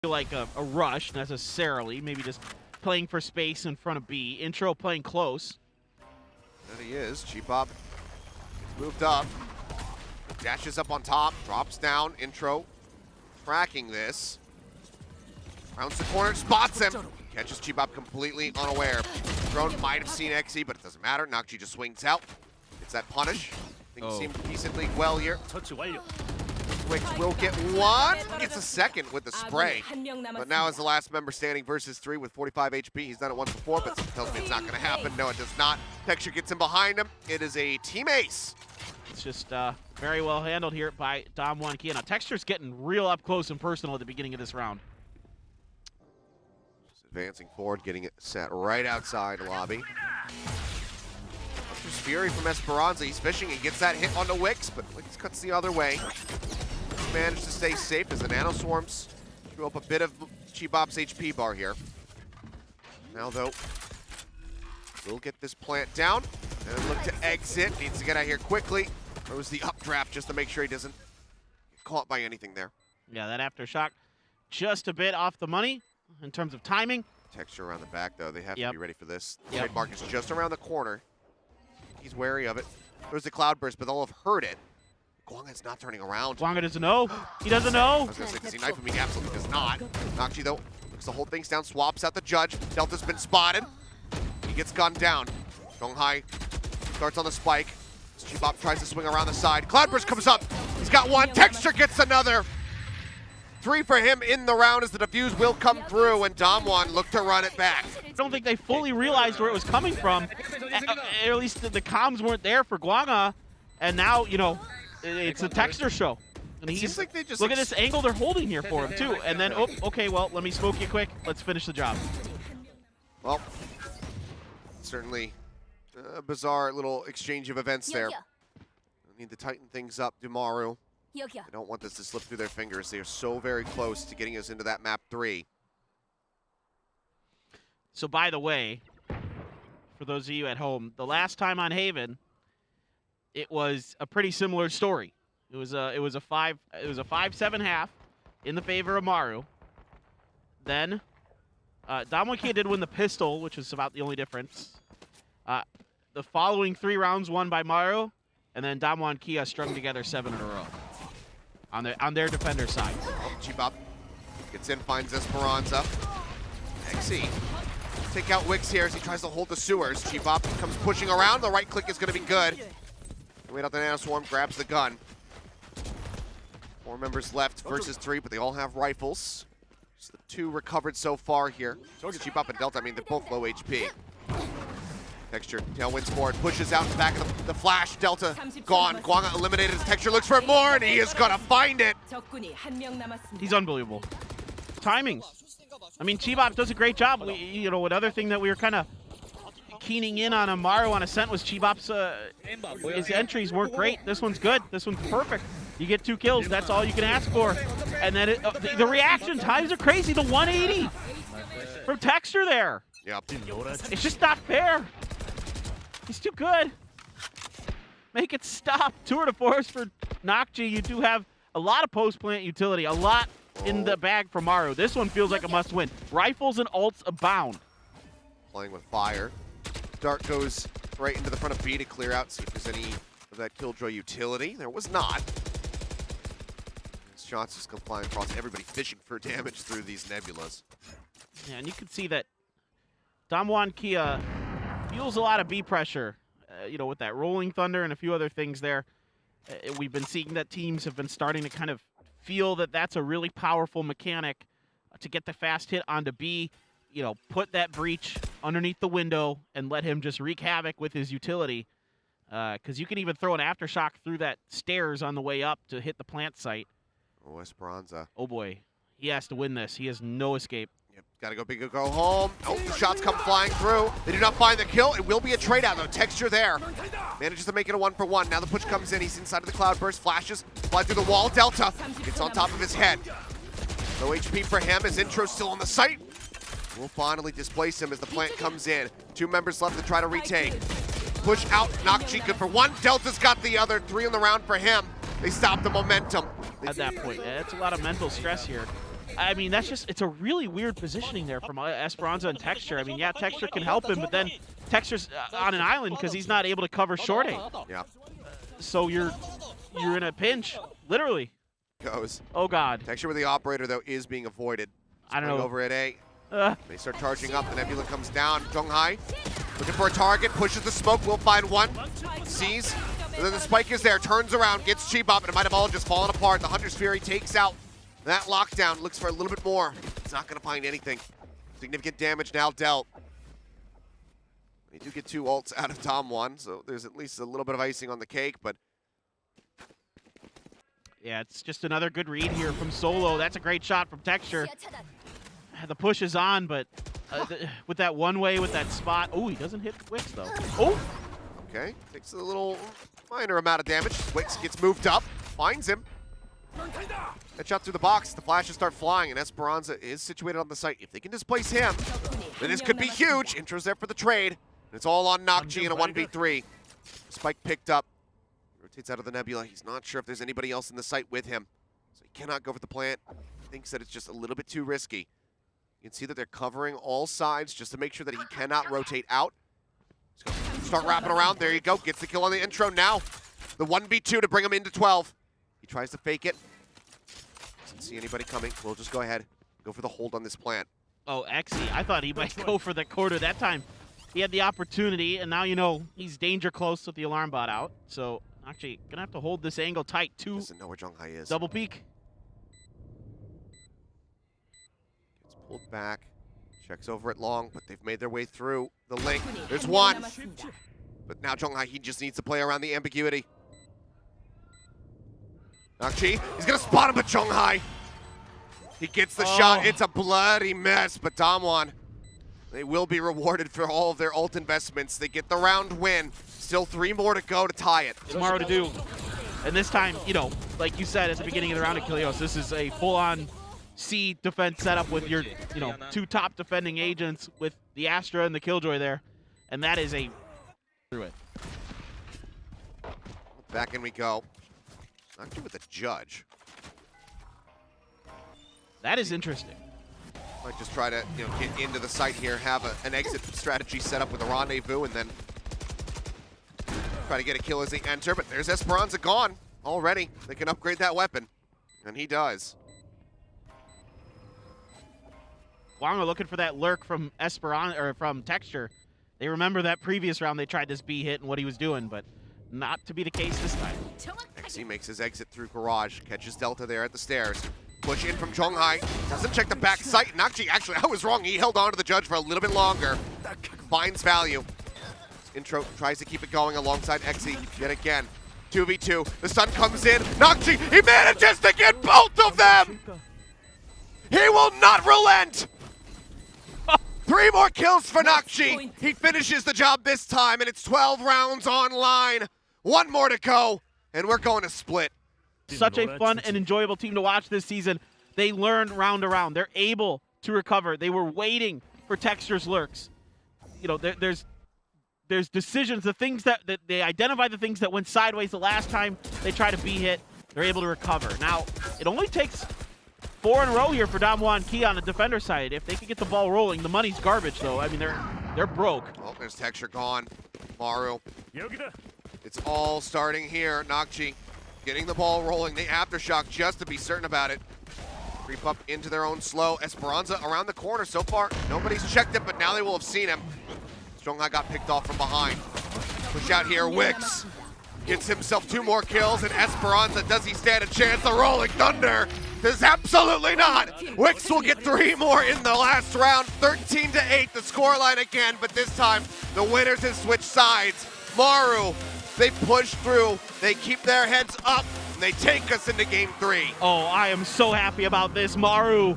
Like a rush necessarily, maybe just playing for space in front of B. Intro playing close. There he is. Cheapop moved up, dashes up on top, drops down. Intro tracking this. Rounds the corner, spots him. Catches Cheapop completely unaware. Drone might have seen XE, but it doesn't matter. Nakji just swings out. It's that punish. Things seem decently well here. Wicks will get one. Gets a second with the spray. But now as the last member standing versus 3 with 45 HP. He's done it once before, but tells me it's not going to happen. No, it does not. Texture gets him behind him. It is a team ace. It's just very well handled here by Damwon Kia. Now, Texture's getting real up close and personal at the beginning of this round. Just advancing forward, getting it set right outside lobby. There's Fury from Esperanza. He's fishing. He gets that hit onto Wicks, but Wicks cuts the other way. Managed to stay safe as the Nano Swarms threw up a bit of Cheapop's HP bar here. Now, though, we'll get this plant down and look to exit. Needs to get out here quickly. Throws the updraft just to make sure he doesn't get caught by anything there. Yeah, that aftershock just a bit off the money in terms of timing. Texture around the back, though. They have to be ready for this. Trademark is just around the corner. He's wary of it. There's the Cloudburst, but they'll have heard it. Guanga's not turning around. Guanga doesn't know. He doesn't know. I was going to say, does he knife him? He absolutely does not. Nakji, though, looks to hold things down, swaps out the judge. Delta's been spotted. He gets gunned down. Donghai starts on the spike. Cheapop tries to swing around the side. Cloudburst comes up. He's got one. Texture gets another. 3 for him in the round as the defuse will come through, and Damwon looked to run it back. I don't think they fully realized where it was coming from. At least the comms weren't there for Guanga, and now, you know, it's a Texture show. And he's like they just look at this angle they're holding here for him too. And then, oh, okay, well, let me smoke you quick. Let's finish the job. Well, certainly a bizarre little exchange of events there. Need to tighten things up, MARU. I don't want this to slip through their fingers. They are so very close to getting us into that map 3. So, by the way, for those of you at home, the last time on Haven, it was a pretty similar story. It was a 5-7 half in the favor of MARU. Then Damwon Kia did win the pistol, which was about the only difference. The following 3 rounds won by MARU, and then Damwon Kia strung together 7 in a row on their defender side. Oh, Cheapop gets in, finds Esperanza. XE take out Wicks here as he tries to hold the sewers. Cheapop comes pushing around. The right click is going to be good. Wait out the Nano Swarm, grabs the gun. 4 members left versus 3, but they all have rifles. Just the 2 recovered so far here. Cheapop and Delta, I mean, they're both low HP. Texture, tailwinds forward, pushes out in the back of the flash. Delta gone. Guanga eliminated. Texture looks for more, and he is gonna find it. He's unbelievable. Timing. I mean, Cheapop does a great job. You know, another thing that we were kind of keening in on MARU on Ascent was Cheapop's his entries weren't great. This one's good. This one's perfect. You get 2 kills. That's all you can ask for. And then the reaction times are crazy. The 180 from Texture there. Yep. It's just not fair. He's too good. Make it stop. Tour de force for Nakji. You do have a lot of post-plant utility, a lot in the bag for MARU. This one feels like a must-win. Rifles and ults abound. Playing with fire. Dart goes right into the front of B to clear out, see if there's any of that Killjoy utility. There was not. These shots just come flying across everybody, fishing for damage through these nebulas. Yeah, and you can see that Damwon Kia feels a lot of B pressure, you know, with that Rolling Thunder and a few other things there. We've been seeing that teams have been starting to kind of feel that that's a really powerful mechanic to get the fast hit onto B, you know, put that breach underneath the window and let him just wreak havoc with his utility. Because you can even throw an aftershock through that stairs on the way up to hit the plant site. Oh, Esperanza. Oh boy, he has to win this. He has no escape. Yep, gotta go big or go home. Oh, the shots come flying through. They do not find the kill. It will be a trade out though. Texture there. Manages to make it a 1-for-1. Now the push comes in. He's inside of the Cloudburst. Flashes. Fly through the wall. Delta gets on top of his head. No HP for him. His intro still on the site. We'll finally displace him as the plant comes in. 2 members left to try to retake. push out. Nakji good for one. Delta's got the other. 3 on the round for him. They stop the momentum. At that point, it's a lot of mental stress here. I mean, it's a really weird positioning there from Esperanza and Texture. I mean, yeah, Texture can help him, but then Texture's on an island because he's not able to cover short A. Yeah. So you're in a pinch, literally. Goes. Oh God. Texture with the operator though is being avoided. I don't know. Over at A. They start charging up. The Nebula comes down. Zhonghai looking for a target. Pushes the smoke. Will find one. Sees. And then the spike is there. Turns around. Gets cheap up. And it might have all just fallen apart. The Hunter's Fury takes out that lockdown. Looks for a little bit more. It's not going to find anything. Significant damage now dealt. They do get 2 ults out of Damwon. So there's at least a little bit of icing on the cake. But yeah, it's just another good read here from Solo. That's a great shot from Texture. The push is on, but with that one way, with that spot. Oh, he doesn't hit Wix, though. Oh! Okay, takes a little minor amount of damage. Wix gets moved up, finds him. Headshot through the box. The flashes start flying, and Esperanza is situated on the site. If they can displace him, then this could be huge. Intro's there for the trade. And it's all on Nakji in a 1v3. Spike picked up. Rotates out of the Nebula. He's not sure if there's anybody else in the site with him. So he cannot go for the plant. Thinks that it's just a little bit too risky. You can see that they're covering all sides just to make sure that he cannot rotate out. Start wrapping around. There you go. Gets the kill on the intro now. The 1v2 to bring him into 12. He tries to fake it. Doesn't see anybody coming. We'll just go ahead. Go for the hold on this plant. Oh, Exy. I thought he might go for the quarter that time. He had the opportunity, and now you know he's danger close with the alarm bot out. So actually, gonna have to hold this angle tight. Doesn't know where Zhonghai is. Double peek. Pulled back, checks over it long, but they've made their way through the link. There's one, but now Zhonghai, he just needs to play around the ambiguity. Nakji, he's gonna spot him, but Zhonghai, he gets the shot. It's a bloody mess, but Damwon, they will be rewarded for all of their ult investments. They get the round win. Still 3 more to go to tie it. Tomorrow to do, and this time, you know, like you said at the beginning of the round of Kilios, this is a full-on C defense setup with your, 2 top defending agents with the Astra and the Killjoy there, and that is a through it. Back in we go. Not with the judge. That is interesting. Might just try to get into the site here, have an exit strategy set up with a rendezvous, and then try to get a kill as they enter. But there's Esperanza gone already. They can upgrade that weapon, and he does. Wongo looking for that lurk from from Texture. They remember that previous round they tried this B hit and what he was doing, but not to be the case this time. XC makes his exit through garage, catches Delta there at the stairs. Push in from Zhonghai, doesn't check the back sight. Nakji, actually, I was wrong. He held on to the judge for a little bit longer. Finds value. Intro tries to keep it going alongside XC yet again. 2v2, the sun comes in. Nakji, he manages to get both of them! He will not relent! 3 more kills for Nakji. He finishes the job this time, and it's 12 rounds online. 1 more to go, and we're going to split. Such a fun and enjoyable team to watch this season. They learn round to round. They're able to recover. They were waiting for Texture's lurks. There's decisions, the things that they identify, the things that went sideways the last time they try to B hit. They're able to recover. Now, it only takes 4 in a row here for Damwon Key on the defender side. If they can get the ball rolling, the money's garbage though. I mean, they're broke. Oh, there's Texture gone. MARU. It's all starting here. Nakji getting the ball rolling. The aftershock just to be certain about it. Creep up into their own slow. Esperanza around the corner so far. Nobody's checked it, but now they will have seen him. Zhonghai got picked off from behind. Push out here, Wix. Gets himself 2 more kills, and Esperanza, does he stand a chance? The Rolling Thunder does absolutely not. Wix will get 3 more in the last round. 13-8, the scoreline again, but this time the winners have switched sides. MARU, they push through, they keep their heads up, and they take us into game 3. Oh, I am so happy about this. MARU